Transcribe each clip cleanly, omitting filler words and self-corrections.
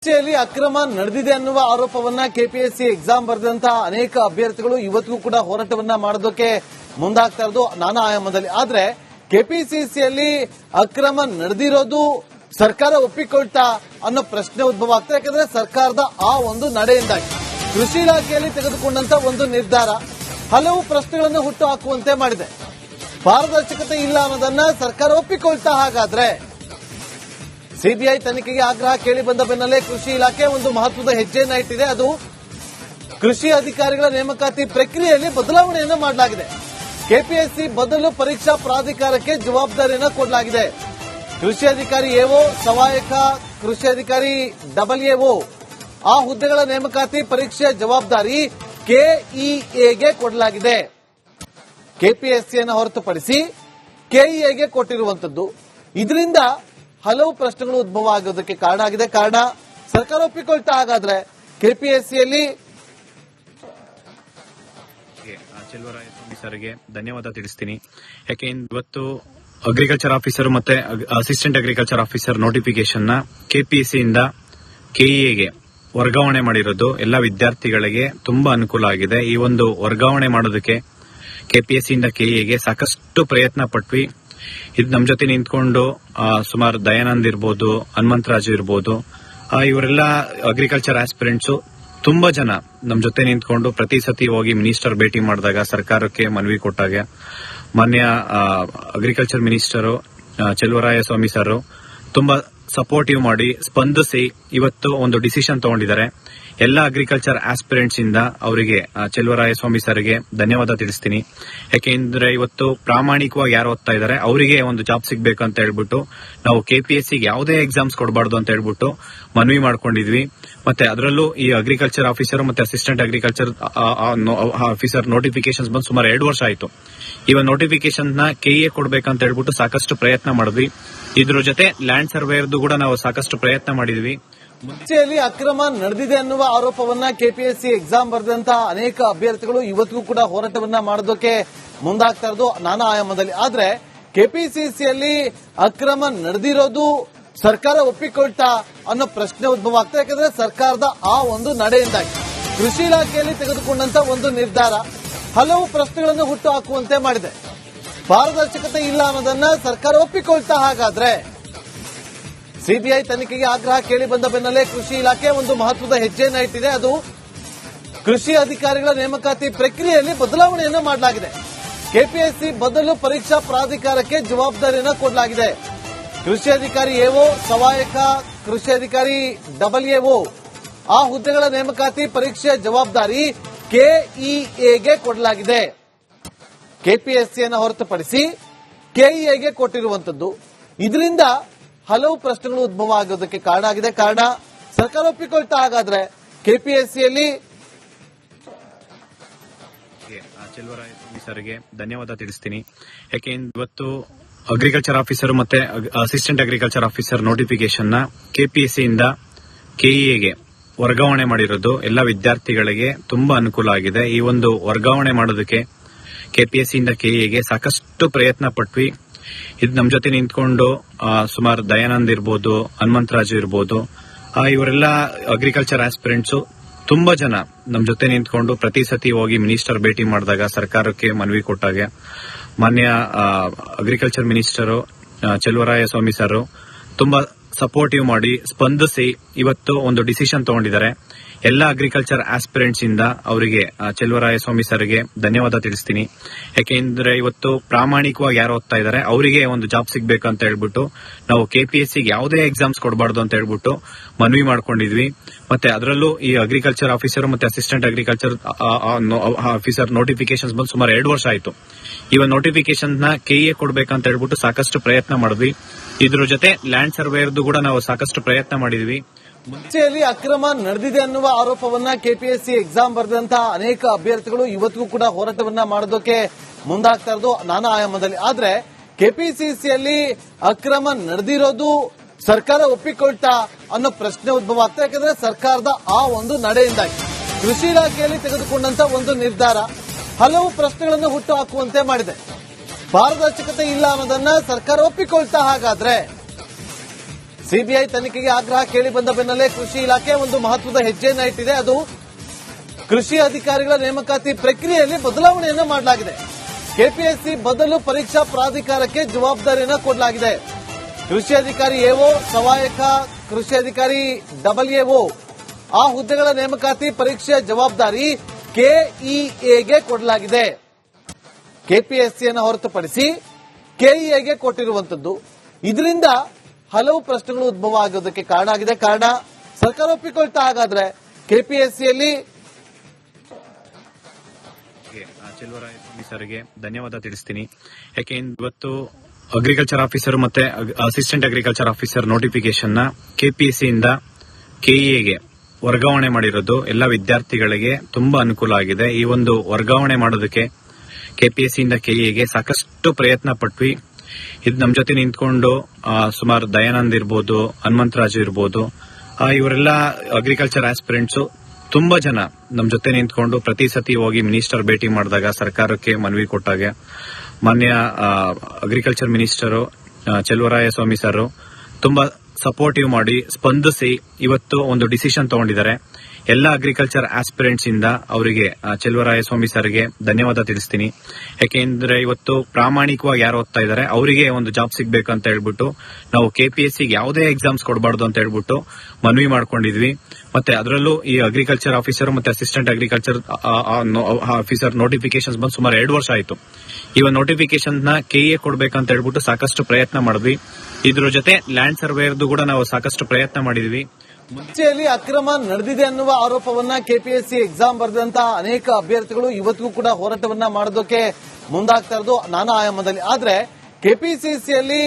ಪರೀಕ್ಷೆಯಲ್ಲಿ ಅಕ್ರಮ ನಡೆದಿದೆ ಅನ್ನುವ ಆರೋಪವನ್ನ ಕೆಪಿಎಸ್ಸಿ ಎಕ್ಸಾಮ್ ಬರೆದಂತಹ ಅನೇಕ ಅಭ್ಯರ್ಥಿಗಳು ಇವತ್ತಿಗೂ ಕೂಡ ಹೋರಾಟವನ್ನ ಮಾಡೋದಕ್ಕೆ ಮುಂದಾಗ್ತಾ ಇರೋದು ನಾನಾ ಆಯಾಮದಲ್ಲಿ. ಆದ್ರೆ ಕೆಪಿಸಿಸಿಯಲ್ಲಿ ಅಕ್ರಮ ನಡೆದಿರೋದು ಸರ್ಕಾರ ಒಪ್ಪಿಕೊಳ್ತಾ ಅನ್ನೋ ಪ್ರಶ್ನೆ ಉದ್ಭವ ಆಗ್ತದೆ. ಯಾಕಂದ್ರೆ ಸರ್ಕಾರದ ಆ ಒಂದು ನಡೆಯಿಂದಾಗಿ ಕೃಷಿ ಇಲಾಖೆಯಲ್ಲಿ ತೆಗೆದುಕೊಂಡಂತ ಒಂದು ನಿರ್ಧಾರ ಹಲವು ಪ್ರಶ್ನೆಗಳನ್ನು ಹುಟ್ಟು ಹಾಕುವಂತೆ ಮಾಡಿದೆ. ಪಾರದರ್ಶಕತೆ ಇಲ್ಲ ಅನ್ನೋದನ್ನ ಸರ್ಕಾರ ಒಪ್ಪಿಕೊಳ್ತಾ ಹಾಗಾದ್ರೆ ಸಿಬಿಐ ತನಿಖೆಗೆ ಆಗ್ರಹ ಕೇಳಿ ಬಂದ ಬೆನ್ನಲ್ಲೇ ಕೃಷಿ ಇಲಾಖೆ ಒಂದು ಮಹತ್ವದ ಹೆಜ್ಜೆಯನ್ನ ಇಟ್ಟಿದೆ. ಅದು ಕೃಷಿ ಅಧಿಕಾರಿಗಳ ನೇಮಕಾತಿ ಪ್ರಕ್ರಿಯೆಯಲ್ಲಿ ಬದಲಾವಣೆಯನ್ನು ಮಾಡಲಾಗಿದೆ. ಕೆಪಿಎಸ್ಸಿ ಬದಲು ಪರೀಕ್ಷಾ ಪ್ರಾಧಿಕಾರಕ್ಕೆ ಜವಾಬ್ದಾರಿಯನ್ನು ಕೊಡಲಾಗಿದೆ. ಕೃಷಿ ಅಧಿಕಾರಿ ಎಒ, ಸಹಾಯಕ ಕೃಷಿ ಅಧಿಕಾರಿ ಡಬಲ್ಎಒ ಆ ಹುದ್ದೆಗಳ ನೇಮಕಾತಿ ಪರೀಕ್ಷೆಯ ಜವಾಬ್ದಾರಿ ಕೆಇಎಗೆ ಕೊಡಲಾಗಿದೆ. ಕೆಪಿಎಸ್ಸಿಯನ್ನು ಹೊರತುಪಡಿಸಿ ಕೆಇಎಗೆ ಕೊಟ್ಟಿರುವಂತದ್ದು. ಇದರಿಂದ ಹಲವು ಪ್ರಶ್ನೆಗಳು ಉದ್ಭವ ಆಗೋದಕ್ಕೆ ಕಾರಣ ಆಗಿದೆ. ಕಾರಣ ಸರ್ಕಾರ ಒಪ್ಪಿಕೊಳ್ತಾ ಹಾಗಾದ್ರೆ ಕೆಪಿಎಸ್ಸಿಯಲ್ಲಿ ಚೆಲುವರಾಯಸ್ವಾಮಿ ಸರ್ಗೆ ಧನ್ಯವಾದ ತಿಳಿಸ್ತೀನಿ. ಯಾಕೆಂದ್ರೆ ಇವತ್ತು ಅಗ್ರಿಕಲ್ಚರ್ ಆಫೀಸರ್ ಮತ್ತೆ ಅಸಿಸ್ಟೆಂಟ್ ಅಗ್ರಿಕಲ್ಚರ್ ಆಫೀಸರ್ ನೋಟಿಫಿಕೇಶನ್ ನ ಕೆಪಿಎಸ್ಸಿಯಿಂದ ಕೆಇಎಗೆ ವರ್ಗಾವಣೆ ಮಾಡಿರೋದು ಎಲ್ಲ ವಿದ್ಯಾರ್ಥಿಗಳಿಗೆ ತುಂಬಾ ಅನುಕೂಲ ಆಗಿದೆ. ಈ ಒಂದು ವರ್ಗಾವಣೆ ಮಾಡೋದಕ್ಕೆ ಕೆಪಿಎಸ್ಸಿಯಿಂದ ಕೆಇಎಗೆ ಸಾಕಷ್ಟು ಪ್ರಯತ್ನ ಪಟ್ವಿ. ಇದು ನಮ್ ಜೊತೆ ನಿಂತ್ಕೊಂಡು ಸುಮಾರು ದಯಾನಂದ್ ಇರ್ಬೋದು, ಹನುಮಂತರಾಜು ಇರ್ಬೋದು, ಇವರೆಲ್ಲ ಅಗ್ರಿಕಲ್ಚರ್ ಆಸ್ಪಿರೆಂಟ್ಸ್ ತುಂಬಾ ಜನ ನಮ್ ಜೊತೆ ನಿಂತ್ಕೊಂಡು ಪ್ರತಿ ಸತಿ ಹೋಗಿ ಮಿನಿಸ್ಟರ್ ಭೇಟಿ ಮಾಡಿದಾಗ ಸರ್ಕಾರಕ್ಕೆ ಮನವಿ ಕೊಟ್ಟಾಗ ಮಾನ್ಯ ಅಗ್ರಿಕಲ್ಚರ್ ಮಿನಿಸ್ಟರ್ ಚೆಲುವರಾಯಸ್ವಾಮಿ ಸರ್ ತುಂಬಾ ಸಪೋರ್ಟಿವ್ ಮಾಡಿ ಸ್ಪಂದಿಸಿ ಇವತ್ತು ಒಂದು ಡಿಸಿಷನ್ ತಗೊಂಡಿದ್ದಾರೆ. ಎಲ್ಲ ಅಗ್ರಿಕಲ್ಚರ್ ಆಸ್ಪಿರೆಂಟ್ಸ್ ಇಂದ ಅವರಿಗೆ ಚೆಲುವರಾಯಸ್ವಾಮಿ ಸರ್ಗೆ ಧನ್ಯವಾದ ತಿಳಿಸ್ತೀನಿ. ಯಾಕೆಂದ್ರೆ ಇವತ್ತು ಪ್ರಾಮಾಣಿಕವಾಗಿ ಯಾರು ಓದ್ತಾ ಇದ್ದಾರೆ ಅವರಿಗೆ ಒಂದು ಜಾಬ್ ಸಿಗಬೇಕು ಅಂತ ಹೇಳ್ಬಿಟ್ಟು ನಾವು ಕೆಪಿಎಸ್ಸಿಗೆ ಯಾವುದೇ ಎಕ್ಸಾಮ್ಸ್ ಕೊಡಬಾರ್ದು ಅಂತ ಹೇಳ್ಬಿಟ್ಟು ಮನವಿ ಮಾಡ್ಕೊಂಡಿದ್ವಿ. ಮತ್ತೆ ಅದರಲ್ಲೂ ಈ ಅಗ್ರಿಕಲ್ಚರ್ ಆಫೀಸರ್ ಮತ್ತೆ ಅಸಿಸ್ಟೆಂಟ್ ಅಗ್ರಿಕಲ್ಚರ್ ಆಫೀಸರ್ ನೋಟಿಫಿಕೇಶನ್ ಬಂದು ಸುಮಾರು 2 ವರ್ಷ ಆಯಿತು. ಇವಾಗ ನೋಟಿಫಿಕೇಶನ್ ನ ಕೆಇಎ ಕೊಡ್ಬೇಕಂತ ಹೇಳ್ಬಿಟ್ಟು ಸಾಕಷ್ಟು ಪ್ರಯತ್ನ ಮಾಡಿದ್ವಿ. ಇದ್ರ ಜೊತೆ ಲ್ಯಾಂಡ್ ಸರ್ವೇರ್ದು ಕೂಡ ನಾವು ಸಾಕಷ್ಟು ಪ್ರಯತ್ನ ಮಾಡಿದ್ವಿ. ಪರೀಕ್ಷೆಯಲ್ಲಿ ಅಕ್ರಮ ನಡೆದಿದೆ ಅನ್ನುವ ಆರೋಪವನ್ನ ಕೆಪಿಎಸ್ಸಿ ಎಕ್ಸಾಮ್ ಬರೆದಂತಹ ಅನೇಕ ಅಭ್ಯರ್ಥಿಗಳು ಇವತ್ತಿಗೂ ಕೂಡ ಹೋರಾಟವನ್ನ ಮಾಡೋದಕ್ಕೆ ಮುಂದಾಗ್ತಾ ಇರೋದು ನಾನಾ ಆಯಾಮದಲ್ಲಿ. ಆದ್ರೆ ಕೆಪಿಸಿಸಿಯಲ್ಲಿ ಅಕ್ರಮ ನಡೆದಿರೋದು ಸರ್ಕಾರ ಒಪ್ಪಿಕೊಳ್ತಾ ಅನ್ನೋ ಪ್ರಶ್ನೆ ಉದ್ಭವ ಆಗ್ತದೆ. ಯಾಕಂದ್ರೆ ಸರ್ಕಾರದ ಆ ಒಂದು ನಡೆಯಿಂದಾಗಿ ಕೃಷಿ ಇಲಾಖೆಯಲ್ಲಿ ತೆಗೆದುಕೊಂಡಂತ ಒಂದು ನಿರ್ಧಾರ ಹಲವು ಪ್ರಶ್ನೆಗಳನ್ನು ಹುಟ್ಟು ಹಾಕುವಂತೆ ಮಾಡಿದೆ. ಪಾರದರ್ಶಕತೆ ಇಲ್ಲ ಅನ್ನೋದನ್ನ ಸರ್ಕಾರ ಒಪ್ಪಿಕೊಳ್ತಾ ಹಾಗಾದ್ರೆ ಸಿಬಿಐ ತನಿಖೆಗೆ ಆಗ್ರಹ ಕೇಳಿ ಬಂದ ಬೆನ್ನಲ್ಲೇ ಕೃಷಿ ಇಲಾಖೆ ಒಂದು ಮಹತ್ವದ ಹೆಜ್ಜೆಯನ್ನ ಇಟ್ಟಿದೆ. ಅದು ಕೃಷಿ ಅಧಿಕಾರಿಗಳ ನೇಮಕಾತಿ ಪ್ರಕ್ರಿಯೆಯಲ್ಲಿ ಬದಲಾವಣೆಯನ್ನು ಮಾಡಲಾಗಿದೆ. ಕೆಪಿಎಸ್ಸಿ ಬದಲು ಪರೀಕ್ಷಾ ಪ್ರಾಧಿಕಾರಕ್ಕೆ ಜವಾಬ್ದಾರಿಯನ್ನು ಕೊಡಲಾಗಿದೆ. ಕೃಷಿ ಅಧಿಕಾರಿ ಎಒ, ಸಹಾಯಕ ಕೃಷಿ ಅಧಿಕಾರಿ ಡಬಲ್ಎಒ ಆ ಹುದ್ದೆಗಳ ನೇಮಕಾತಿ ಪರೀಕ್ಷೆಯ ಜವಾಬ್ದಾರಿ ಕೆಇಎಗೆ ಕೊಡಲಾಗಿದೆ. ಕೆಪಿಎಸ್ಸಿಯನ್ನು ಹೊರತುಪಡಿಸಿ ಕೆಇಎಗೆ ಕೊಟ್ಟಿರುವಂತದ್ದು. ಇದರಿಂದ ಹಲವು ಪ್ರಶ್ನೆಗಳು ಉದ್ಭವ ಆಗೋದಕ್ಕೆ ಕಾರಣ ಆಗಿದೆ. ಕಾರಣ ಸರ್ಕಾರ ಒಪ್ಪಿಕೊಳ್ತಾ ಹಾಗಾದ್ರೆ ಕೆಪಿಎಸ್ಸಿಯಲ್ಲಿ ಚೆಲುವರಾಯಸ್ವಾಮಿ ಸರ್ಗೆ ಧನ್ಯವಾದ ತಿಳಿಸ್ತೀನಿ. ಯಾಕೆಂದ್ರೆ ಇವತ್ತು ಅಗ್ರಿಕಲ್ಚರ್ ಆಫೀಸರ್ ಮತ್ತೆ ಅಸಿಸ್ಟೆಂಟ್ ಅಗ್ರಿಕಲ್ಚರ್ ಆಫೀಸರ್ ನೋಟಿಫಿಕೇಶನ್ ನ ಕೆಪಿಎಸ್ಸಿಯಿಂದ ಕೆಇಎಗೆ ವರ್ಗಾವಣೆ ಮಾಡಿರೋದು ಎಲ್ಲ ವಿದ್ಯಾರ್ಥಿಗಳಿಗೆ ತುಂಬಾ ಅನುಕೂಲ ಆಗಿದೆ. ಈ ಒಂದು ವರ್ಗಾವಣೆ ಮಾಡೋದಕ್ಕೆ ಕೆಪಿಎಸ್ಸಿಯಿಂದ ಕೆಇಎಗೆ ಸಾಕಷ್ಟು ಪ್ರಯತ್ನ ಪಟ್ವಿ. ಇದು ನಮ್ ಜೊತೆ ನಿಂತ್ಕೊಂಡು ಸುಮಾರು ದಯಾನಂದ್ ಇರ್ಬೋದು, ಹನುಮಂತರಾಜು ಇರ್ಬೋದು, ಇವರೆಲ್ಲ ಅಗ್ರಿಕಲ್ಚರ್ ಆಸ್ಪಿರೆಂಟ್ಸ್ ತುಂಬಾ ಜನ ನಮ್ ಜೊತೆ ನಿಂತ್ಕೊಂಡು ಪ್ರತಿ ಸತಿ ಹೋಗಿ ಮಿನಿಸ್ಟರ್ ಭೇಟಿ ಮಾಡಿದಾಗ ಸರ್ಕಾರಕ್ಕೆ ಮನವಿ ಕೊಟ್ಟಾಗ ಮಾನ್ಯ ಅಗ್ರಿಕಲ್ಚರ್ ಮಿನಿಸ್ಟರ್ ಚೆಲುವರಾಯಸ್ವಾಮಿ ಸರ್ ತುಂಬಾ ಸಪೋರ್ಟಿವ್ ಮಾಡಿ ಸ್ಪಂದಿಸಿ ಇವತ್ತು ಒಂದು ಡಿಸಿಷನ್ ತಗೊಂಡಿದ್ದಾರೆ. ಎಲ್ಲ ಅಗ್ರಿಕಲ್ಚರ್ ಆಸ್ಪಿರೆಂಟ್ಸ್ ಇಂದ ಅವರಿಗೆ ಚೆಲುವರಾಯಸ್ವಾಮಿ ಸರ್ಗೆ ಧನ್ಯವಾದ ತಿಳಿಸ್ತೀನಿ. ಯಾಕೆಂದ್ರೆ ಇವತ್ತು ಪ್ರಾಮಾಣಿಕವಾಗಿ ಯಾರು ಓದ್ತಾ ಇದ್ದಾರೆ ಅವರಿಗೆ ಒಂದು ಜಾಬ್ ಸಿಗಬೇಕು ಅಂತ ಹೇಳ್ಬಿಟ್ಟು ನಾವು ಕೆಪಿಎಸ್ಸಿಗೆ ಯಾವುದೇ ಎಕ್ಸಾಮ್ಸ್ ಕೊಡಬಾರ್ದು ಅಂತ ಹೇಳ್ಬಿಟ್ಟು ಮನವಿ ಮಾಡ್ಕೊಂಡಿದ್ವಿ. ಮತ್ತೆ ಅದರಲ್ಲೂ ಈ ಅಗ್ರಿಕಲ್ಚರ್ ಆಫೀಸರ್ ಮತ್ತೆ ಅಸಿಸ್ಟೆಂಟ್ ಅಗ್ರಿಕಲ್ಚರ್ ಆಫೀಸರ್ ನೋಟಿಫಿಕೇಶನ್ ಬಂದು ಸುಮಾರು 2 ವರ್ಷ ಆಯಿತು. ಇವಾಗ ನೋಟಿಫಿಕೇಶನ್ ನ ಕೆಇಎ ಕೊಡ್ಬೇಕಂತ ಹೇಳ್ಬಿಟ್ಟು ಸಾಕಷ್ಟು ಪ್ರಯತ್ನ ಮಾಡಿದ್ವಿ. ಇದ್ರ ಜೊತೆ ಲ್ಯಾಂಡ್ ಸರ್ವೇರ್ದು ಕೂಡ ನಾವು ಸಾಕಷ್ಟು ಪ್ರಯತ್ನ ಮಾಡಿದ್ವಿ. ಪರೀಕ್ಷೆಯಲ್ಲಿ ಅಕ್ರಮ ನಡೆದಿದೆ ಅನ್ನುವ ಆರೋಪವನ್ನ ಕೆಪಿಎಸ್ಸಿ ಎಕ್ಸಾಮ್ ಬರೆದಂತಹ ಅನೇಕ ಅಭ್ಯರ್ಥಿಗಳು ಇವತ್ತಿಗೂ ಕೂಡ ಹೋರಾಟವನ್ನ ಮಾಡೋದಕ್ಕೆ ಮುಂದಾಗ್ತಾ ಇರೋದು ನಾನಾ ಆಯಾಮದಲ್ಲಿ. ಆದ್ರೆ ಕೆಪಿಸಿಸಿಯಲ್ಲಿ ಅಕ್ರಮ ನಡೆದಿರೋದು ಸರ್ಕಾರ ಒಪ್ಪಿಕೊಳ್ತಾ ಅನ್ನೋ ಪ್ರಶ್ನೆ ಉದ್ಭವ ಆಗ್ತದೆ. ಯಾಕಂದ್ರೆ ಸರ್ಕಾರದ ಆ ಒಂದು ನಡೆಯಿಂದಾಗಿ ಕೃಷಿ ಇಲಾಖೆಯಲ್ಲಿ ತೆಗೆದುಕೊಂಡಂತ ಒಂದು ನಿರ್ಧಾರ ಹಲವು ಪ್ರಶ್ನೆಗಳನ್ನು ಹುಟ್ಟು ಹಾಕುವಂತೆ ಮಾಡಿದೆ. ಪಾರದರ್ಶಕತೆ ಇಲ್ಲ ಅನ್ನೋದನ್ನ ಸರ್ಕಾರ ಒಪ್ಪಿಕೊಳ್ತಾ ಹಾಗಾದ್ರೆ ಸಿಬಿಐ ತನಿಖೆಗೆ ಆಗ್ರಹ ಕೇಳಿ ಬಂದ ಬೆನ್ನಲ್ಲೇ ಕೃಷಿ ಇಲಾಖೆ ಒಂದು ಮಹತ್ವದ ಹೆಜ್ಜೆಯನ್ನ ಇಟ್ಟಿದೆ. ಅದು ಕೃಷಿ ಅಧಿಕಾರಿಗಳ ನೇಮಕಾತಿ ಪ್ರಕ್ರಿಯೆಯಲ್ಲಿ ಬದಲಾವಣೆಯನ್ನು ಮಾಡಲಾಗಿದೆ. ಕೆಪಿಎಸ್ಸಿ ಬದಲು ಪರೀಕ್ಷಾ ಪ್ರಾಧಿಕಾರಕ್ಕೆ ಜವಾಬ್ದಾರಿಯನ್ನು ಕೊಡಲಾಗಿದೆ. ಕೃಷಿ ಅಧಿಕಾರಿ ಎಒ, ಸಹಾಯಕ ಕೃಷಿ ಅಧಿಕಾರಿ ಡಬ್ಲ್ಯೂಎಒ ಆ ಹುದ್ದೆಗಳ ನೇಮಕಾತಿ ಪರೀಕ್ಷೆಯ ಜವಾಬ್ದಾರಿ ಕೆಇಎಗೆ ಕೊಡಲಾಗಿದೆ. ಕೆಪಿಎಸ್ಸಿಯನ್ನು ಹೊರತುಪಡಿಸಿ ಕೆಇಎಗೆ ಕೊಟ್ಟಿರುವಂತದ್ದು. ಇದರಿಂದ ಹಲವು ಪ್ರಶ್ನೆಗಳು ಉದ್ಭವ ಆಗೋದಕ್ಕೆ ಕಾರಣ ಆಗಿದೆ. ಕಾರಣ ಸರ್ಕಾರ ಒಪ್ಪಿಕೊಳ್ತಾ ಹಾಗಾದ್ರೆ ಕೆಪಿಎಸ್ಸಿಯಲ್ಲಿ ಚೆಲುವರಾಯಸ್ವಾಮಿ ಸರ್ಗೆ ಧನ್ಯವಾದ ತಿಳಿಸ್ತೀನಿ. ಯಾಕೆಂದ್ರೆ ಇವತ್ತು ಅಗ್ರಿಕಲ್ಚರ್ ಆಫೀಸರ್ ಮತ್ತೆ ಅಸಿಸ್ಟೆಂಟ್ ಅಗ್ರಿಕಲ್ಚರ್ ಆಫೀಸರ್ ನೋಟಿಫಿಕೇಶನ್ ನ ಕೆಪಿಎಸ್ಸಿ ಇಂದ ಕೆಇಎಗೆ ವರ್ಗಾವಣೆ ಮಾಡಿರೋದು ಎಲ್ಲ ವಿದ್ಯಾರ್ಥಿಗಳಿಗೆ ತುಂಬಾ ಅನುಕೂಲ ಆಗಿದೆ. ಈ ಒಂದು ವರ್ಗಾವಣೆ ಮಾಡೋದಕ್ಕೆ ಕೆಪಿಎಸ್ಸಿ ಇಂದ ಕೆಇಎಗೆ ಸಾಕಷ್ಟು ಪ್ರಯತ್ನ ಪಟ್ವಿ. ಇದು ನಮ್ಮ ಜೊತೆ ನಿಂತ್ಕೊಂಡು ಸುಮಾರು ದಯಾನಂದ್ ಇರ್ಬೋದು, ಹನುಮಂತರಾಜು ಇರ್ಬೋದು, ಇವರೆಲ್ಲ ಅಗ್ರಿಕಲ್ಚರ್ ಆಸ್ಪಿರೆಂಟ್ಸ್ ತುಂಬಾ ಜನ ನಮ್ಮ ಜೊತೆ ನಿಂತ್ಕೊಂಡು ಪ್ರತಿ ಸತಿ ಹೋಗಿ ಮಿನಿಸ್ಟರ್ ಭೇಟಿ ಮಾಡಿದಾಗ ಸರ್ಕಾರಕ್ಕೆ ಮನವಿ ಕೊಟ್ಟಾಗ ಮಾನ್ಯ ಅಗ್ರಿಕಲ್ಚರ್ ಮಿನಿಸ್ಟರ್ ಚೆಲುವರಾಯಸ್ವಾಮಿ ಸರ್ ತುಂಬಾ ಸಪೋರ್ಟಿವ್ ಮಾಡಿ ಸ್ಪಂದಿಸಿ ಇವತ್ತು ಒಂದು ಡಿಸಿಷನ್ ತಗೊಂಡಿದ್ದಾರೆ. ಎಲ್ಲ ಅಗ್ರಿಕಲ್ಚರ್ ಆಸ್ಪಿರೆಂಟ್ಸ್ ಇಂದ ಅವರಿಗೆ ಚೆಲುವರಾಯಸ್ವಾಮಿ ಸರ್ಗೆ ಧನ್ಯವಾದ ತಿಳಿಸ್ತೀನಿ. ಯಾಕೆಂದ್ರೆ ಇವತ್ತು ಪ್ರಾಮಾಣಿಕವಾಗಿ ಯಾರು ಓದ್ತಾ ಇದ್ದಾರೆ ಅವರಿಗೆ ಒಂದು ಜಾಬ್ ಸಿಗ್ಬೇಕು ಅಂತ ಹೇಳ್ಬಿಟ್ಟು ನಾವು ಕೆಪಿಎಸ್ಸಿಗೆ ಯಾವುದೇ ಎಕ್ಸಾಮ್ಸ್ ಕೊಡಬಾರ್ದು ಅಂತ ಹೇಳ್ಬಿಟ್ಟು ಮನವಿ ಮಾಡ್ಕೊಂಡಿದ್ವಿ. ಮತ್ತೆ ಅದರಲ್ಲೂ ಈ ಅಗ್ರಿಕಲ್ಚರ್ ಆಫೀಸರ್ ಮತ್ತೆ ಅಸಿಸ್ಟೆಂಟ್ ಅಗ್ರಿಕಲ್ಚರ್ ಆಫೀಸರ್ ನೋಟಿಫಿಕೇಶನ್ ಬಂದು ಸುಮಾರು 2 ವರ್ಷ ಆಯಿತು. ಈ ಒಂದು ನೋಟಿಫಿಕೇಶನ್ ನ ಕೆಇಎ ಕೊಡ್ಬೇಕಂತ ಹೇಳ್ಬಿಟ್ಟು ಸಾಕಷ್ಟು ಪ್ರಯತ್ನ ಮಾಡಿದ್ವಿ. ಇದ್ರ ಜೊತೆ ಲ್ಯಾಂಡ್ ಸರ್ವೇರ್ದು ಕೂಡ ನಾವು ಸಾಕಷ್ಟು ಪ್ರಯತ್ನ ಮಾಡಿದ್ವಿ. ಮುಂಚೆಯಲ್ಲಿ ಅಕ್ರಮ ನಡೆದಿದೆ ಅನ್ನುವ ಆರೋಪವನ್ನ ಕೆಪಿಎಸ್ಸಿ ಎಕ್ಸಾಮ್ ಬರೆದಂತಹ ಅನೇಕ ಅಭ್ಯರ್ಥಿಗಳು ಇವತ್ತಿಗೂ ಕೂಡ ಹೋರಾಟವನ್ನ ಮಾಡೋದಕ್ಕೆ ಮುಂದಾಗ್ತಾ ಇರೋದು ನಾನಾ ಆಯಾಮದಲ್ಲಿ. ಆದ್ರೆ ಕೆಪಿಸಿಸಿಯಲ್ಲಿ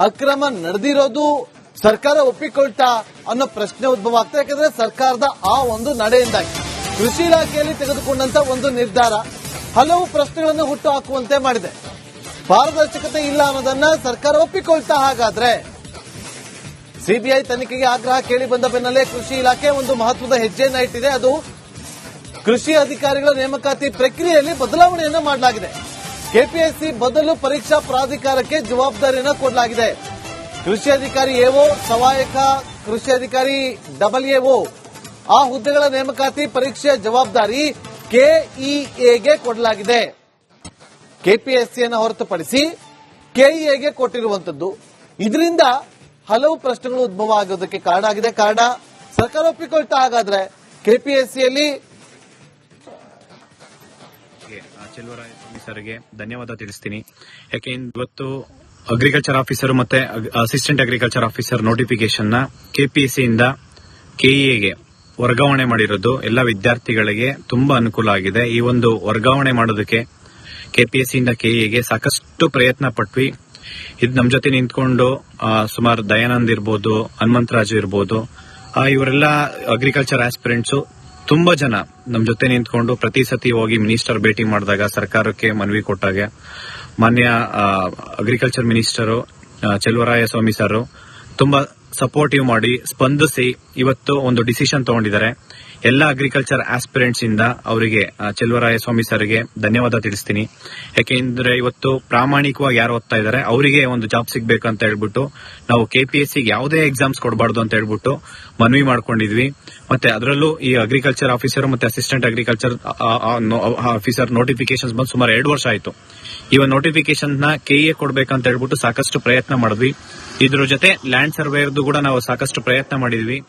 ಅಕ್ರಮ ನಡೆದಿರೋದು ಸರ್ಕಾರ ಒಪ್ಪಿಕೊಳ್ತಾ ಅನ್ನೋ ಪ್ರಶ್ನೆ ಉದ್ಭವ ಆಗ್ತಾ. ಯಾಕಂದ್ರೆ ಸರ್ಕಾರದ ಆ ಒಂದು ನಡೆಯಿಂದಾಗಿ ಕೃಷಿ ಇಲಾಖೆಯಲ್ಲಿ ತೆಗೆದುಕೊಂಡಂತ ಒಂದು ನಿರ್ಧಾರ ಹಲವು ಪ್ರಶ್ನೆಗಳನ್ನು ಹುಟ್ಟು ಹಾಕುವಂತೆ ಮಾಡಿದೆ. ಪಾರದರ್ಶಕತೆ ಇಲ್ಲ ಅನ್ನೋದನ್ನ ಸರ್ಕಾರ ಒಪ್ಪಿಕೊಳ್ತಾ ಹಾಗಾದ್ರೆ ಸಿಬಿಐ ತನಿಖೆಗೆ ಆಗ್ರಹ ಕೇಳಿ ಬಂದ ಬೆನ್ನಲ್ಲೇ ಕೃಷಿ ಇಲಾಖೆ ಒಂದು ಮಹತ್ವದ ಹೆಜ್ಜೆಯನ್ನ ಇಟ್ಟಿದೆ. ಅದು ಕೃಷಿ ಅಧಿಕಾರಿಗಳ ನೇಮಕಾತಿ ಪ್ರಕ್ರಿಯೆಯಲ್ಲಿ ಬದಲಾವಣೆಯನ್ನು ಮಾಡಲಾಗಿದೆ. ಕೆಪಿಎಸ್ಸಿ ಬದಲು ಪರೀಕ್ಷಾ ಪ್ರಾಧಿಕಾರಕ್ಕೆ ಜವಾಬ್ದಾರಿಯನ್ನು ಕೊಡಲಾಗಿದೆ. ಕೃಷಿ ಅಧಿಕಾರಿ ಎಒ, ಸಹಾಯಕ ಕೃಷಿ ಅಧಿಕಾರಿ ಡಬ್ಲ್ಯೂಎಒ ಆ ಹುದ್ದೆಗಳ ನೇಮಕಾತಿ ಪರೀಕ್ಷೆಯ ಜವಾಬ್ದಾರಿ ಕೆಇಎಗೆ ಕೊಡಲಾಗಿದೆ. ಕೆಪಿಎಸ್ಸಿಯನ್ನು ಹೊರತುಪಡಿಸಿ ಕೆಇಎಗೆ ಕೊಟ್ಟಿರುವಂತದ್ದು. ಇದರಿಂದ ಹಲವು ಪ್ರಶ್ನೆಗಳು ಉದ್ಭವ ಆಗೋದಕ್ಕೆ ಕಾರಣ ಆಗಿದೆ. ಕಾರಣ ಸರ್ಕಾರ ಒಪ್ಪಿಕೊಳ್ತಾ ಹಾಗಾದ್ರೆ ಕೆಪಿಎಸ್ಸಿಯಲ್ಲಿ ಚೆಲುವರಾಯಸ್ವಾಮಿ ಸರ್ಗೆ ಧನ್ಯವಾದ ತಿಳಿಸ್ತೀನಿ. ಯಾಕೆಂದ್ರೆ ಇವತ್ತು ಅಗ್ರಿಕಲ್ಚರ್ ಆಫೀಸರ್ ಮತ್ತೆ ಅಸಿಸ್ಟೆಂಟ್ ಅಗ್ರಿಕಲ್ಚರ್ ಆಫೀಸರ್ ನೋಟಿಫಿಕೇಶನ್ ನ ಕೆಪಿಎಸ್ಸಿ ಇಂದ ಕೆಇಎಗೆ ವರ್ಗಾವಣೆ ಮಾಡಿರೋದು ಎಲ್ಲ ವಿದ್ಯಾರ್ಥಿಗಳಿಗೆ ತುಂಬಾ ಅನುಕೂಲ ಆಗಿದೆ. ಈ ಒಂದು ವರ್ಗಾವಣೆ ಮಾಡೋದಕ್ಕೆ ಕೆಪಿಎಸ್ಸಿ ಇಂದ ಕೆಇಎಗೆ ಸಾಕಷ್ಟು ಪ್ರಯತ್ನ ಪಟ್ವಿ. ಇದು ನಮ್ಮ ಜೊತೆ ನಿಂತ್ಕೊಂಡು ಸುಮಾರು ದಯಾನಂದ್ ಇರ್ಬೋದು, ಹನುಮಂತರಾಜು ಇರ್ಬೋದು, ಇವರೆಲ್ಲ ಅಗ್ರಿಕಲ್ಚರ್ ಆಸ್ಪಿರೆಂಟ್ಸ್ ತುಂಬಾ ಜನ ನಮ್ಮ ಜೊತೆ ನಿಂತ್ಕೊಂಡು ಪ್ರತಿ ಸತಿ ಹೋಗಿ ಮಿನಿಸ್ಟರ್ ಭೇಟಿ ಮಾಡಿದಾಗ ಸರ್ಕಾರಕ್ಕೆ ಮನವಿ ಕೊಟ್ಟಾಗ ಮಾನ್ಯ ಅಗ್ರಿಕಲ್ಚರ್ ಮಿನಿಸ್ಟರ್ ಚೆಲುವರಾಯಸ್ವಾಮಿ ಸರ್ ತುಂಬಾ ಸಪೋರ್ಟಿವ್ ಮಾಡಿ ಸ್ಪಂದಿಸಿ ಇವತ್ತು ಒಂದು ಡಿಸಿಷನ್ ತಗೊಂಡಿದ್ದಾರೆ. ಎಲ್ಲ ಅಗ್ರಿಕಲ್ಚರ್ ಆಸ್ಪಿರೆಂಟ್ಸ್ ಇಂದ ಅವರಿಗೆ ಚೆಲುವರಾಯಸ್ವಾಮಿ ಸರ್ಗೆ ಧನ್ಯವಾದ ತಿಳಿಸ್ತೀನಿ. ಯಾಕೆಂದ್ರೆ ಇವತ್ತು ಪ್ರಾಮಾಣಿಕವಾಗಿ ಯಾರು ಓದ್ತಾ ಇದ್ದಾರೆ ಅವರಿಗೆ ಒಂದು ಜಾಬ್ ಸಿಗ್ಬೇಕು ಅಂತ ಹೇಳ್ಬಿಟ್ಟು ನಾವು ಕೆಪಿಎಸ್ಸಿಗೆ ಯಾವುದೇ ಎಕ್ಸಾಮ್ಸ್ ಕೊಡಬಾರ್ದು ಅಂತ ಹೇಳ್ಬಿಟ್ಟು ಮನವಿ ಮಾಡ್ಕೊಂಡಿದ್ವಿ. ಮತ್ತೆ ಅದರಲ್ಲೂ ಈ ಅಗ್ರಿಕಲ್ಚರ್ ಆಫೀಸರ್ ಮತ್ತೆ ಅಸಿಸ್ಟೆಂಟ್ ಅಗ್ರಿಕಲ್ಚರ್ ಆಫೀಸರ್ ನೋಟಿಫಿಕೇಶನ್ ಬಂದು ಸುಮಾರು 2 ವರ್ಷ ಆಯಿತು. ಈ ಒಂದು ನೋಟಿಫಿಕೇಶನ್ ನ ಕೆಇಎ ಕೊಡ್ಬೇಕಂತ ಹೇಳ್ಬಿಟ್ಟು ಸಾಕಷ್ಟು ಪ್ರಯತ್ನ ಮಾಡಿದ್ವಿ. ಇದ್ರ ಜೊತೆ ಲ್ಯಾಂಡ್ ಸರ್ವೇರ್ದು ಕೂಡ ನಾವು ಸಾಕಷ್ಟು ಪ್ರಯತ್ನ ಮಾಡಿದ್ವಿ.